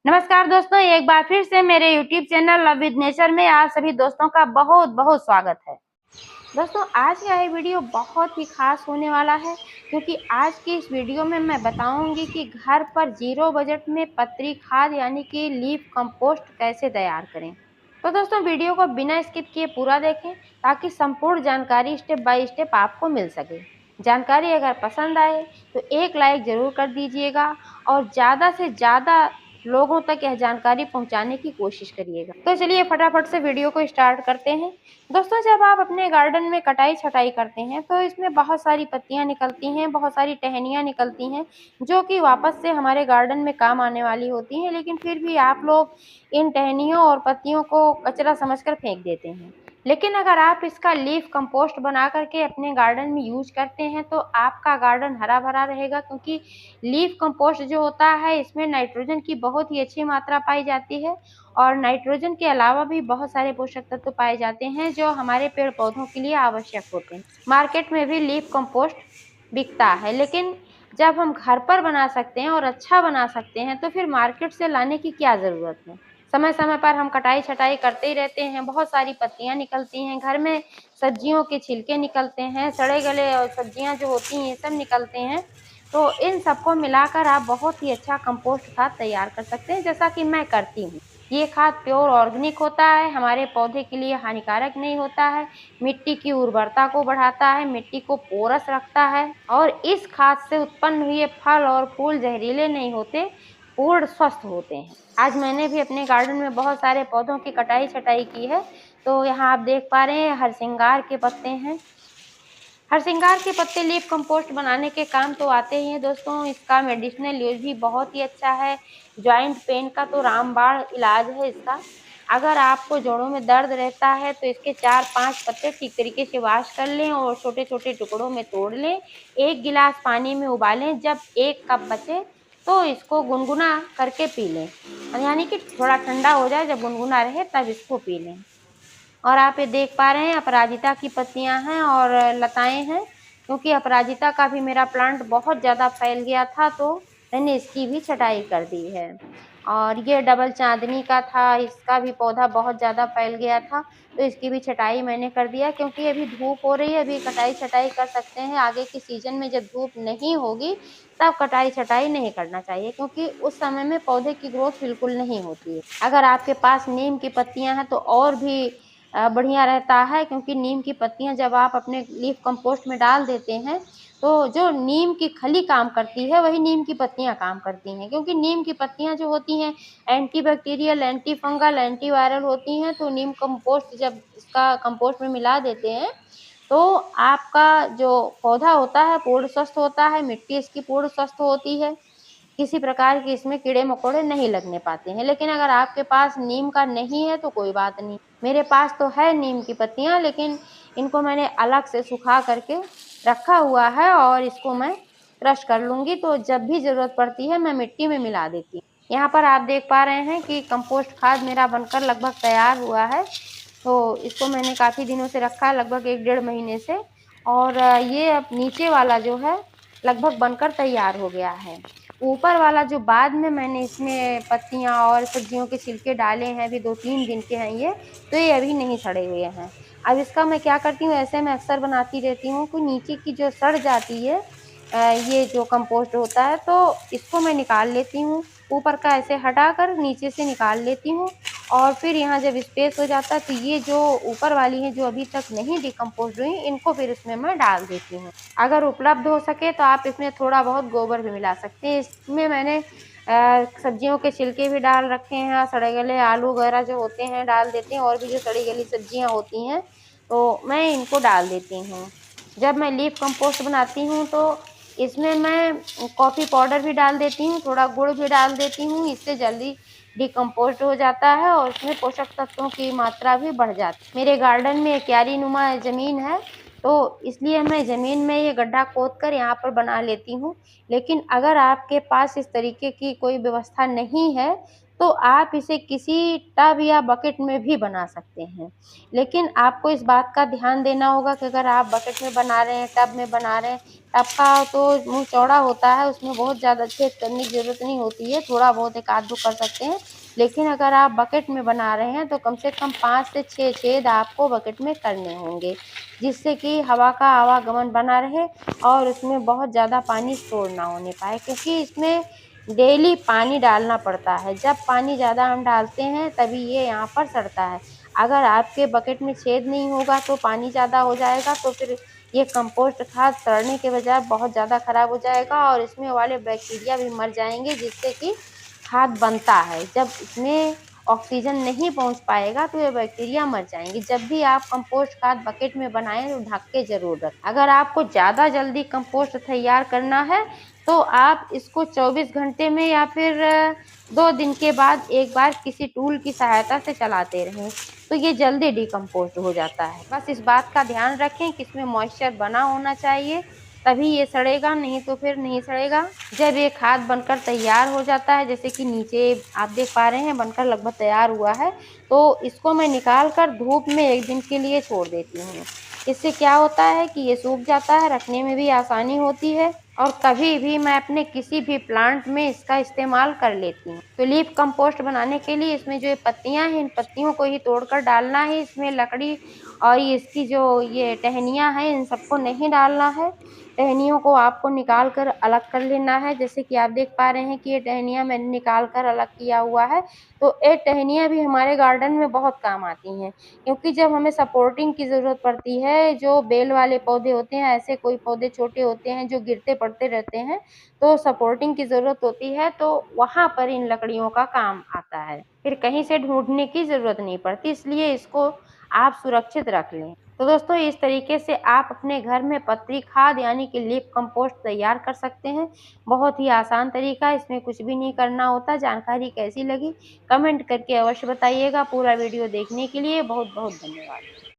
नमस्कार दोस्तों, एक बार फिर से मेरे YouTube channel love with nature में आप सभी दोस्तों का बहुत बहुत स्वागत है। दोस्तों, आज का ये वीडियो बहुत ही खास होने वाला है क्योंकि आज की इस वीडियो में मैं बताऊंगी कि घर पर जीरो बजट में पत्री खाद यानी कि लीफ कंपोस्ट कैसे तैयार करें। तो दोस्तों, वीडियो को बिना स्किप किए पूरा देखें ताकि संपूर्ण जानकारी स्टेप बाय स्टेप आपको मिल सके। जानकारी अगर पसंद आए तो एक लाइक जरूर कर दीजिएगा और ज़्यादा से ज़्यादा लोगों तक यह जानकारी पहुंचाने की कोशिश करिएगा। तो चलिए फटाफट से वीडियो को स्टार्ट करते हैं। दोस्तों, जब आप अपने गार्डन में कटाई छटाई करते हैं तो इसमें बहुत सारी पत्तियां निकलती हैं, बहुत सारी टहनियां निकलती हैं जो कि वापस से हमारे गार्डन में काम आने वाली होती हैं, लेकिन फिर भी आप लोग इन टहनियों और पत्तियों को कचरा समझकर फेंक देते हैं। लेकिन अगर आप इसका लीफ कंपोस्ट बना करके अपने गार्डन में यूज करते हैं तो आपका गार्डन हरा भरा रहेगा, क्योंकि लीफ कंपोस्ट जो होता है इसमें नाइट्रोजन की बहुत ही अच्छी मात्रा पाई जाती है और नाइट्रोजन के अलावा भी बहुत सारे पोषक तत्व पाए जाते हैं जो हमारे पेड़ पौधों के लिए आवश्यक होते हैं। मार्केट में भी लीफ कंपोस्ट बिकता है, लेकिन जब हम घर पर बना सकते हैं और अच्छा बना सकते हैं तो फिर मार्केट से लाने की क्या ज़रूरत है। समय समय पर हम कटाई छटाई करते ही रहते हैं, बहुत सारी पत्तियां निकलती हैं, घर में सब्जियों के छिलके निकलते हैं, सड़े गले और सब्जियां जो होती हैं ये सब निकलते हैं। तो इन सबको मिलाकर आप बहुत ही अच्छा कंपोस्ट खाद तैयार कर सकते हैं, जैसा कि मैं करती हूँ। ये खाद प्योर ऑर्गेनिक होता है, हमारे पौधे के लिए हानिकारक नहीं होता है, मिट्टी की उर्वरता को बढ़ाता है, मिट्टी को पोरस रखता है और इस खाद से उत्पन्न हुए फल और फूल जहरीले नहीं होते, पूर्ण स्वस्थ होते हैं। आज मैंने भी अपने गार्डन में बहुत सारे पौधों की कटाई छटाई की है। तो यहाँ आप देख पा रहे हैं हरसिंगार के पत्ते हैं। हरसिंगार के पत्ते लीफ कंपोस्ट बनाने के काम तो आते ही हैं दोस्तों। इसका मेडिसिनल यूज भी बहुत ही अच्छा है। जॉइंट पेन का तो रामबाण इलाज है इसका। अगर आपको जोड़ों में दर्द रहता है तो इसके 4-5 पत्ते ठीक तरीके से वॉश कर लें और छोटे छोटे टुकड़ों में तोड़ लें। 1 गिलास पानी में उबालें, जब 1 कप बचे तो इसको गुनगुना करके पी लें, यानी कि थोड़ा ठंडा हो जाए, जब गुनगुना रहे तब इसको पी लें। और आप ये देख पा रहे हैं अपराजिता की पत्तियां हैं और लताएं हैं, क्योंकि अपराजिता का भी मेरा प्लांट बहुत ज़्यादा फैल गया था तो मैंने इसकी भी छटाई कर दी है। और ये डबल चांदनी का था, इसका भी पौधा बहुत ज़्यादा फैल गया था तो इसकी भी छटाई मैंने कर दिया, क्योंकि अभी धूप हो रही है, अभी कटाई छटाई कर सकते हैं। आगे के सीजन में जब धूप नहीं होगी तब कटाई छटाई नहीं करना चाहिए, क्योंकि उस समय में पौधे की ग्रोथ बिल्कुल नहीं होती है। अगर आपके पास नीम की पत्तियां हैं तो और भी बढ़िया रहता है, क्योंकि नीम की पत्तियां जब आप अपने लीफ कंपोस्ट में डाल देते हैं तो जो नीम की खली काम करती है वही नीम की पत्तियां काम करती हैं, क्योंकि नीम की पत्तियां जो होती हैं एंटीबैक्टीरियल, एंटी फंगल, एंटीवायरल होती हैं। तो नीम कंपोस्ट जब इसका कंपोस्ट में मिला देते हैं तो आपका जो पौधा होता है पूर्ण स्वस्थ होता है, मिट्टी इसकी पूर्ण स्वस्थ होती है, किसी प्रकार के इसमें कीड़े मकोड़े नहीं लगने पाते हैं। लेकिन अगर आपके पास नीम का नहीं है तो कोई बात नहीं। मेरे पास तो है नीम की पत्तियां, लेकिन इनको मैंने अलग से सुखा करके रखा हुआ है और इसको मैं क्रश कर लूँगी, तो जब भी ज़रूरत पड़ती है मैं मिट्टी में मिला देती हूँ। यहाँ पर आप देख पा रहे हैं कि कंपोस्ट खाद मेरा बनकर लगभग तैयार हुआ है। तो इसको मैंने काफ़ी दिनों से रखा है, लगभग 1-1.5 महीने से, और ये अब नीचे वाला जो है लगभग बनकर तैयार हो गया है। ऊपर वाला जो बाद में मैंने इसमें पत्तियां और सब्जियों के छिलके डाले हैं, अभी 2-3 दिन के हैं ये, तो ये अभी नहीं सड़े हुए हैं। अब इसका मैं क्या करती हूँ, ऐसे मैं अक्सर बनाती रहती हूँ कि नीचे की जो सड़ जाती है ये जो कंपोस्ट होता है तो इसको मैं निकाल लेती हूँ, ऊपर का ऐसे हटाकर नीचे से निकाल लेती हूँ। और फिर यहाँ जब स्पेस हो जाता है तो ये जो ऊपर वाली हैं जो अभी तक नहीं डिकम्पोज हुई, इनको फिर इसमें मैं डाल देती हूँ। अगर उपलब्ध हो सके तो आप इसमें थोड़ा बहुत गोबर भी मिला सकते हैं। इसमें मैंने सब्जियों के छिलके भी डाल रखे हैं, सड़े गले आलू वगैरह जो होते हैं डाल देते हैं, और भी जो सड़ी गली सब्जियां होती हैं तो मैं इनको डाल देती हूँ। जब मैं लीफ कंपोस्ट बनाती हूँ तो इसमें मैं कॉफ़ी पाउडर भी डाल देती हूँ, थोड़ा गुड़ भी डाल देती हूँ, इससे जल्दी डिकम्पोस्ट हो जाता है और उसमें पोषक तत्वों की मात्रा भी बढ़ जाती है। मेरे गार्डन में क्यारी नुमा ज़मीन है तो इसलिए मैं ज़मीन में ये गड्ढा खोद कर यहाँ पर बना लेती हूँ। लेकिन अगर आपके पास इस तरीके की कोई व्यवस्था नहीं है तो आप इसे किसी टब या बकेट में भी बना सकते हैं। लेकिन आपको इस बात का ध्यान देना होगा कि अगर आप बकेट में बना रहे हैं, टब में बना रहे हैं, टब का तो मुँह चौड़ा होता है, उसमें बहुत ज़्यादा छेद करने की ज़रूरत नहीं होती है, थोड़ा बहुत एक आध 2 कर सकते हैं। लेकिन अगर आप बकेट में बना रहे हैं तो कम से कम 5 से 6 छेद आपको बकेट में करने होंगे, जिससे कि हवा का आवागमन बना रहे और उसमें बहुत ज़्यादा पानी स्टोर ना होने पाए, क्योंकि इसमें डेली पानी डालना पड़ता है। जब पानी ज़्यादा हम डालते हैं तभी ये यहाँ पर सड़ता है। अगर आपके बकेट में छेद नहीं होगा तो पानी ज़्यादा हो जाएगा, तो फिर ये कंपोस्ट खाद सड़ने के बजाय बहुत ज़्यादा खराब हो जाएगा और इसमें वाले बैक्टीरिया भी मर जाएंगे, जिससे कि खाद बनता है। जब इसमें ऑक्सीजन नहीं पहुंच पाएगा तो ये बैक्टीरिया मर जाएंगे। जब भी आप कंपोस्ट खाद बकेट में बनाएं तो ढक के ज़रूर रखें। अगर आपको ज़्यादा जल्दी कंपोस्ट तैयार करना है तो आप इसको 24 घंटे में या फिर 2 दिन के बाद एक बार किसी टूल की सहायता से चलाते रहें, तो ये जल्दी डिकम्पोस्ट हो जाता है। बस इस बात का ध्यान रखें कि इसमें मॉइस्चर बना होना चाहिए, तभी ये सड़ेगा, नहीं तो फिर नहीं सड़ेगा। जब ये खाद बनकर तैयार हो जाता है, जैसे कि नीचे आप देख पा रहे हैं बनकर लगभग तैयार हुआ है, तो इसको मैं निकाल कर धूप में 1 दिन के लिए छोड़ देती हूँ। इससे क्या होता है कि ये सूख जाता है, रखने में भी आसानी होती है और कभी भी मैं अपने किसी भी प्लांट में इसका इस्तेमाल कर लेती हूँ। तो लीफ कंपोस्ट बनाने के लिए इसमें जो ये पत्तियाँ हैं, इन पत्तियों को ही तोड़कर डालना है। इसमें लकड़ी और ये इसकी जो ये टहनियाँ हैं, इन सबको नहीं डालना है। टहनियों को आपको निकाल कर अलग कर लेना है। जैसे कि आप देख पा रहे हैं कि ये टहनियाँ मैंने निकाल कर अलग किया हुआ है। तो ये टहनियाँ भी हमारे गार्डन में बहुत काम आती हैं, क्योंकि जब हमें सपोर्टिंग की ज़रूरत पड़ती है, जो बेल वाले पौधे होते हैं, ऐसे कोई पौधे छोटे होते हैं जो गिरते पड़ते रहते हैं, तो सपोर्टिंग की ज़रूरत होती है, तो वहाँ पर इन लकड़ियों का काम आता है। फिर कहीं से ढूँढने की ज़रूरत नहीं पड़ती, इसलिए इसको आप सुरक्षित रख लें। तो दोस्तों, इस तरीके से आप अपने घर में पत्री खाद यानी कि लीफ कंपोस्ट तैयार कर सकते हैं। बहुत ही आसान तरीका है, इसमें कुछ भी नहीं करना होता। जानकारी कैसी लगी कमेंट करके अवश्य बताइएगा। पूरा वीडियो देखने के लिए बहुत बहुत धन्यवाद।